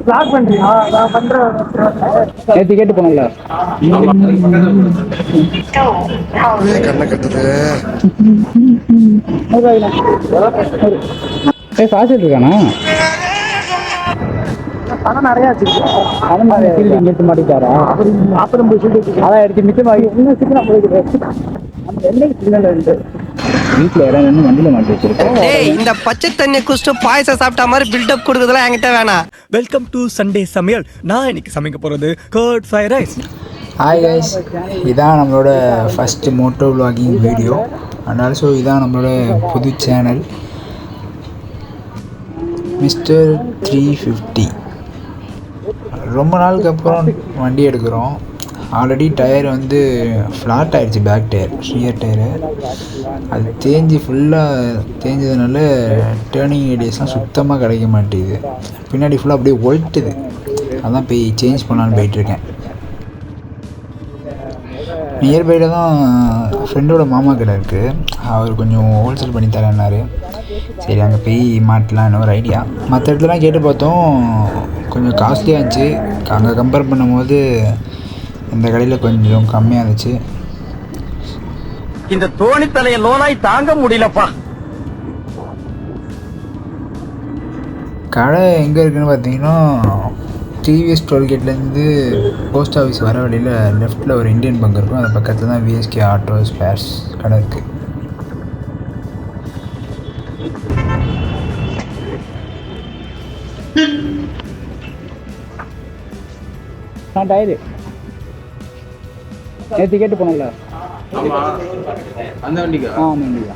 Black பண்றியா? நான் பண்றேன். நேத்து கேட்டு போனல. கண்ணை கட்டுது. ஃபாசில் இருக்கானா? பணம் நிறைய பணம் நிறைய எடுத்து மாட்டிட்டாரா? 49 அதான் எடுத்து மிச்சமாகி இன்னும் சீக்கிரம் போயிடுது. நம்ம என்னைக்கு சிக்னல் இருந்து வீட்டில் இடம் வண்டியில் மாட்டி வச்சிருக்கோம். இந்த பச்சை தண்ணி குடிச்சிட்டு பாயசம் சாப்பிட்ட மாதிரி பில்டப் கொடுக்குறதுலாம் என்கிட்ட வேணாம். வெல்கம் டு சண்டே சமையல். நான் இன்னைக்கு சமைக்க போகிறது curd fried rice. Hi guys, இதான் நம்மளோட first moto vlogging video and also இதான் நம்மளோட புது சேனல் மிஸ்டர் 350. ரொம்ப நாளுக்கு அப்புறம் வண்டி எடுக்கிறோம். ஆல்ரெடி டயர் வந்து ஃப்ளாட் ஆகிடுச்சு, பேக் டயர், ரியர் டயரு. அது ஃபுல்லாக தேஞ்சதுனால டேர்னிங் ஏரியாஸ்லாம் சுத்தமாக கிடைக்க மாட்டேங்குது. பின்னாடி ஃபுல்லாக அப்படியே ஒல்ட்டுது. அதான் போய் சேஞ்ச் பண்ணலான்னு போயிட்டுருக்கேன். நியர்பையில் தான் ஃப்ரெண்டோட மாமா கடை இருக்குது. அவர் கொஞ்சம் ஹோல்சேல் பண்ணி தரேன்னாரு. சரி அங்கே போய் மாட்டலான்னு ஒரு ஐடியா. மற்ற இடத்துலாம் கேட்டு பார்த்தோம், கொஞ்சம் காஸ்ட்லியாக இருந்துச்சு. அங்கே கம்பேர் பண்ணும்போது இந்த கடையில் கொஞ்சம் கம்மியாக இருந்துச்சு. இந்த தோணி தலையை லோனாய் தாங்க முடியலப்பா. கடை எங்கே இருக்குதுன்னு பார்த்தீங்கன்னா, டிவிஎஸ் டோல்கேட்லேருந்து போஸ்ட் ஆஃபீஸ் வர வழியில் லெஃப்ட்டில் ஒரு இந்தியன் பங்க் இருக்கும். அது பக்கத்தில் தான் விஎஸ்கே ஆட்டோ ஸ்பேர்ஸ் கடை இருக்குது. நான் டயரு நேற்று கேட்டு போனல. அந்த வண்டிக்கா? அந்த வண்டிக்கா.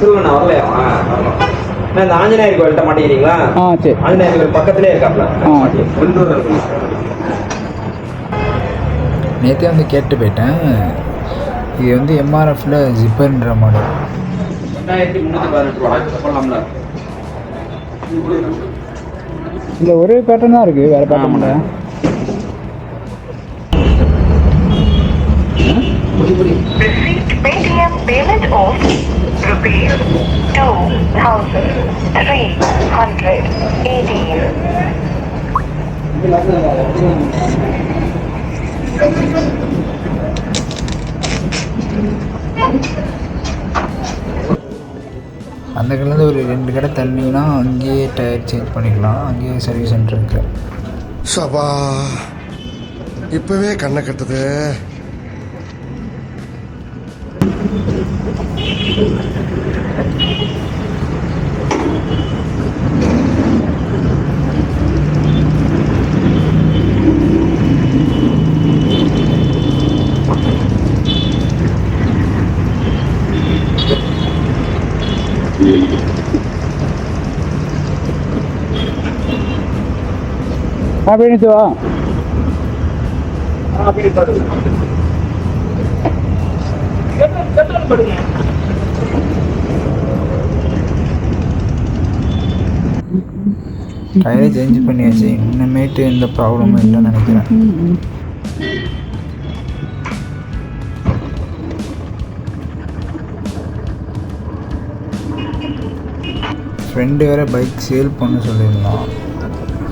திருவண்ணா வரலையா? இந்த ஆஞ்சநேயர் கோயில்கிட்ட மாட்டேங்கிறீங்களா? சரி. ஆஞ்சநேயர் கோயில் பக்கத்துலேயே இருக்காப்ல. நேற்றே வந்து கேட்டு போயிட்டேன். இது வந்து எம்ஆர்எஃப்பில் ஜிப்பர்ன்ற மாடல். 2318 பண்ணலாம்ல? இந்த ஒரே பேட்டர்ன் தான் இருக்குது, வேறு பேட்டர்ன் இல்லை. Receipt Paytm payment of rupees 2,318. அந்த கடையில் ஒரு 2 கடை தள்ளிங்கன்னா அங்கேயே டயர் சேஞ்ச் பண்ணிக்கலாம். அங்கேயே சர்வீஸ் சென்டர் இருக்கு. சபா இப்பவே கண்ணை கட்டுது. பண்ணிட்டு வா. டயரை சேஞ்ச் பண்ணியாச்சு. இன்னமேட்டு எந்த ப்ராப்ளமும் இல்லைன்னு நினைக்கிறேன். ஃப்ரெண்டு வேறு பைக் சேல் பண்ண சொல்லியிருந்தான்.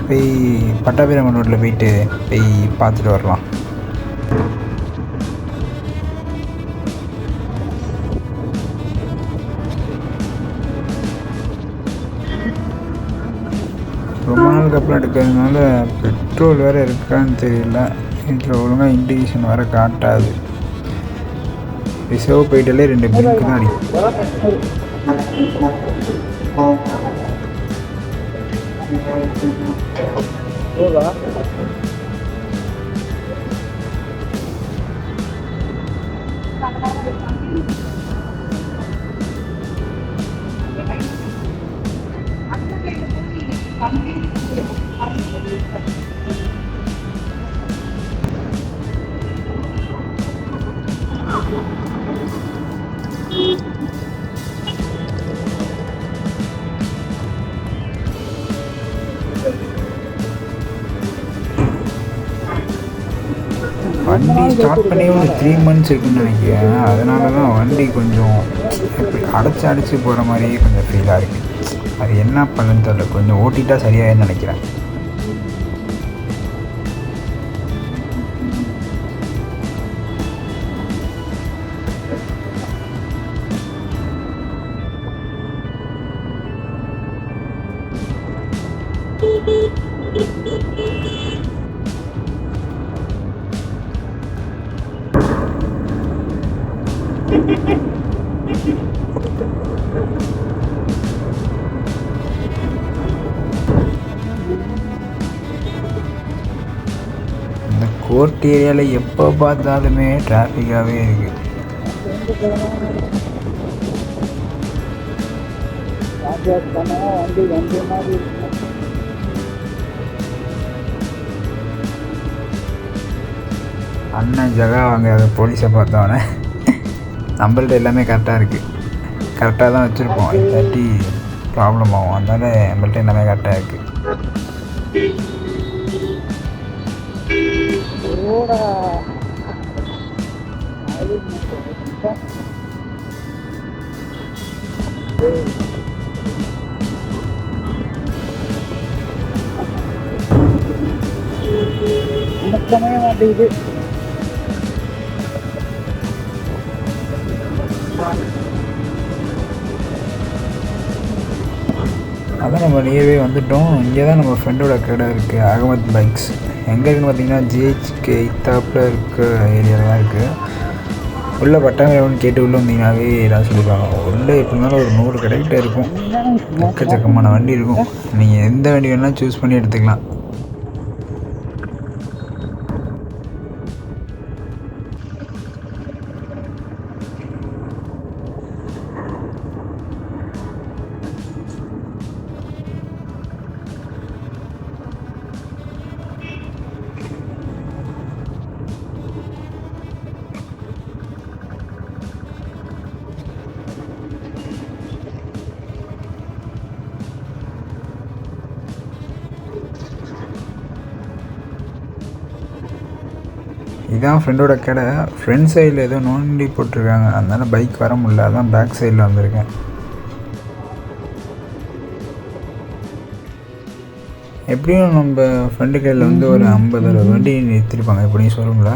போய் பட்டாபிராமன் ரோட்டில் போயிட்டு பார்த்துட்டு வரலாம். ரொம்ப நாளுக்கு அப்புறம் எடுக்கிறதுனால பெட்ரோல் வேறு இருக்கான்னு தெரியல. வீட்டில் ஒழுங்காக இண்டிகேஷன் வேறு காட்டாது. ரிசர்வ் போயிட்டாலே 2 பிங்க் தான் அடிக்கும். வண்டி ஸ்டார்ட் பண்ணி ஒரு 3 months இருக்குன்னு நினைக்கிறேன். அதனால தான் வண்டி கொஞ்சம் இப்படி அடைச்சி போகிற மாதிரியே கொஞ்சம் ஃபீலாக இருக்குது. அது என்ன பண்ணுன்னு தெரியல, கொஞ்சம் ஓட்டிட்டா சரியாயின்னு நினைக்கிறேன். இந்த கோர்ட் ஏரியாவில் எப்போ பார்த்தாலுமே டிராஃபிக்காகவே இருக்குது. அண்ணன் ஜகா வாங்க போலீஸை பார்த்தோன்னே நம்மள்ட்ட எல்லாமே கரெக்டாக இருக்குது, கரெக்டாக தான் வச்சுருப்போம். இல்லாட்டி ப்ராப்ளம் ஆகும். அதனால நம்மள்ட்ட எல்லாமே கரெக்டாக இருக்குது. மாட்டேங்குது. அதான் நம்ம நியர்வே வந்துவிட்டோம். இங்கே தான் நம்ம ஃப்ரெண்டோட கடை இருக்குது, அகமத் பைக்ஸ். எங்கே இருக்குதுன்னு பார்த்தீங்கன்னா ஜிஹெச்க்கு இத்தாப்பில் இருக்க ஏரியாவில் தான் இருக்குது. உள்ளே பட்டாங்கிரவன் கேட்டு உள்ளே வந்தீங்கன்னாவே எல்லாம் சொல்லியிருப்பாங்க. உள்ளே எப்படி இருந்தாலும் ஒரு 100 கடைக்கிட்ட இருக்கும். எக்கச்சக்கமான வண்டி இருக்கும். நீங்கள் எந்த வண்டி வேணாலும் சூஸ் பண்ணி எடுத்துக்கலாம். இதான் ஃப்ரெண்டோட கடை. ஃப்ரண்ட் சைடில் ஏதோ நோண்டி போட்டிருக்காங்க, அதனால் பைக் வர முடியல. அதான் பேக் சைடில் வந்திருக்கேன். எப்படியும் நம்ம ஃப்ரெண்டு கடையில் வந்து ஒரு 50-60 வண்டி நிறுத்திருப்பாங்க எப்படியும் ஷோரூமில்.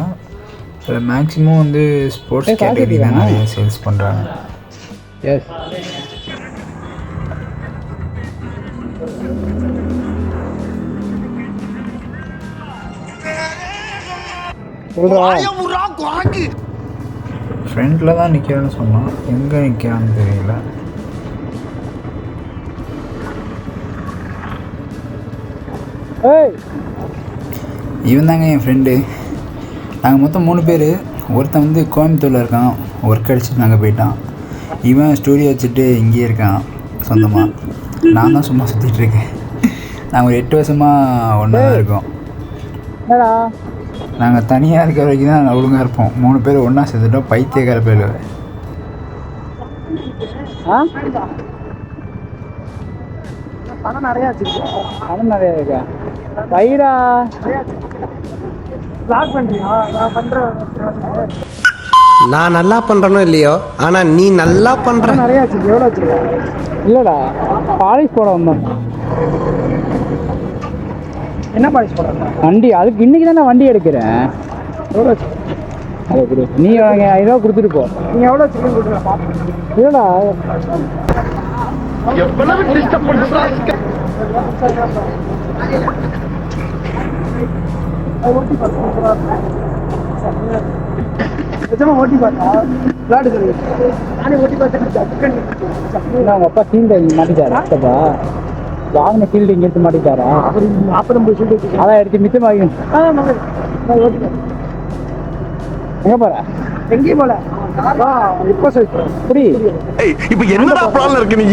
அதில் மேக்ஸிமம் வந்து ஸ்போர்ட்ஸ் கேட்டகரி தான் நிறைய சேல்ஸ் பண்ணுறாங்க. எஸ், ஃப்ரெண்டில் தான் நிற்கிறேன்னு சொன்னான், எங்கே நிற்கிறான்னு தெரியல. இவன் தாங்க என் ஃப்ரெண்டு. நாங்கள் மொத்தம் 3 பேர். ஒருத்தன் வந்து கோயம்புத்தூரில் இருக்கான், ஒர்க் அடிச்சுட்டு நாங்கள் போயிட்டான். இவன் ஸ்டூடியோ வச்சுட்டு இங்கேயே இருக்கான் சொந்தமாக. நான் தான் சும்மா சுற்றிட்டுருக்கேன். நாங்கள் ஒரு 8 வருஷமாக ஒன்றா தான் இருக்கோம். நாங்கள் தனியாக இருக்கிற வரைக்கும் தான் ஒழுங்காக இருப்போம். 3 பேர் ஒன்றா சேர்த்துட்டோம், பைத்தியக்கார பேர். பணம் நிறையா இருக்கா பைரா பண்ணுறியா? நான் பண்ணுறேன். நான் நல்லா பண்றனோ இல்லையோ, ஆனா நீ நல்லா பண்ற. நிறையா வச்சிருக்க. எவ்வளோ வச்சிருக்க? இல்லைடா, பாலிஷ் போட வந்தோம். என்ன பாலிஷ் போட வண்டி? அதுக்கு இன்னைக்கு தான் நான் வண்டி எடுக்கிறேன். எவ்வளோ அதை கொடு. நீ 5 ரூபா கொடுத்துட்டு போ. நீ எவ்வளோ வச்சுருக்கேன்னு கொடுக்குறேன் பார்த்து. இல்லைடா, ஓட்டி பார்த்தா விளாடு நானே ஓட்டி பார்த்தேன். அவங்க அப்பா சீல்டு மாட்டிட்டாரா? வாங்கின ஃபீல்டு இங்கே எடுத்து மாட்டிட்டாரா? அப்புறம் அதான் எடுத்து மிச்சம் வாங்கி எங்கே போற? எங்கேயும் போல. இப்போ புரி இப்ப என்னடா பிளான்ல இருக்கு நீ?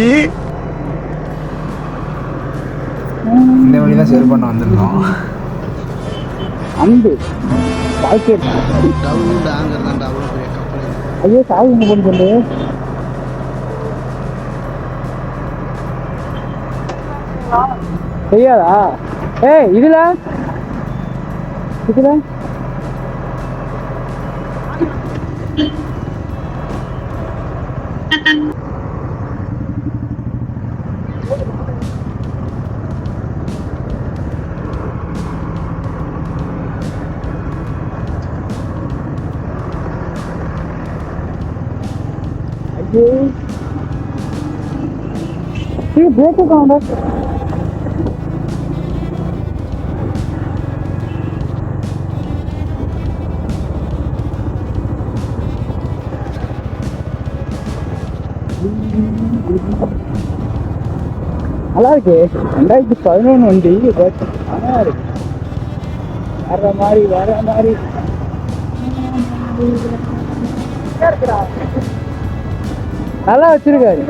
இந்த வழி தான் சேல் பண்ண வந்திருந்தோம். அன்பு வாழ்க்கை ஐயோ சாவு இங்கே போன்னு சொல்லு. தெரியாதா? ஏய் இதுல பிரேக்கு காண நல்லா இருக்கு. 2011 வண்டி பட் நல்லா இருக்கு. வர மாதிரி நல்லா வச்சிருக்காரு.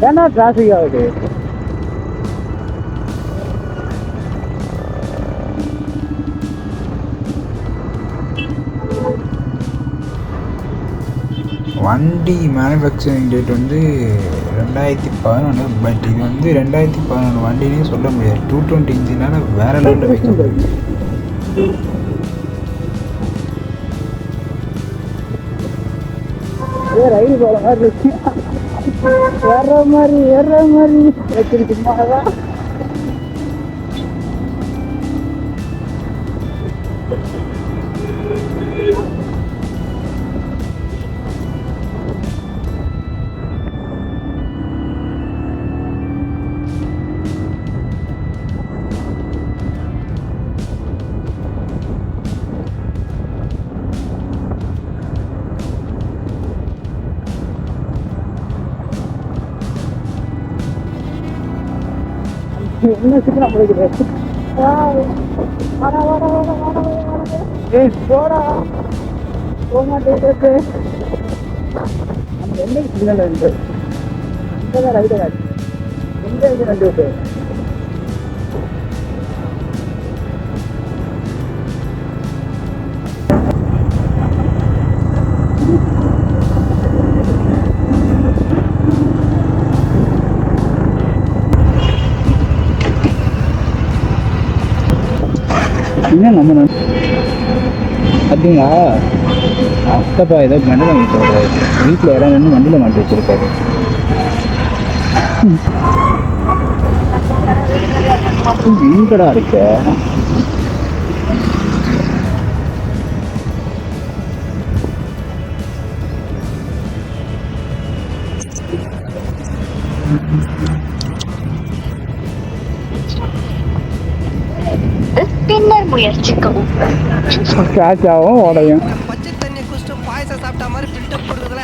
ஏன்னா டிராஃபிக் ஆகுது. வண்டி மேனுஃபேக்சரிங் டேட் வந்து 2011, பட் இது வந்து 2011 வண்டினே சொல்ல முடியாது. 220 இன்ஜினால வேற லெவலில் வைக்க ரயில் போல மாதிரி இருக்கு. ஏற மாதிரி வச்சிருக்கு. சும்மாதான் என்ன சீக்கிரம் போய்க்கிறேன். போடா போமாட்டே. நம்ம என்ன சிக்னல் இருந்து இங்கே ரைடு ஆச்சு. எங்கே இது 2 பேர் என்ன நம்ம பார்த்தீங்களா? அப்பப்பா ஏதோ மண்டல வாங்கிட்டு வர்றாரு. வீட்டில் இடம் வந்து மண்டல மாட்டி வச்சிருக்காரு. எங்கடா இருக்க? பின்னர் முயற்சிக்கவும். ஸ்க்ராட்ச் ஆகும், உடையும். பச்சை தண்ணி குடிச்சிட்டு பாயசம் சாப்பிட்ட மாதிரி பில்டப் கொடுக்குறதுல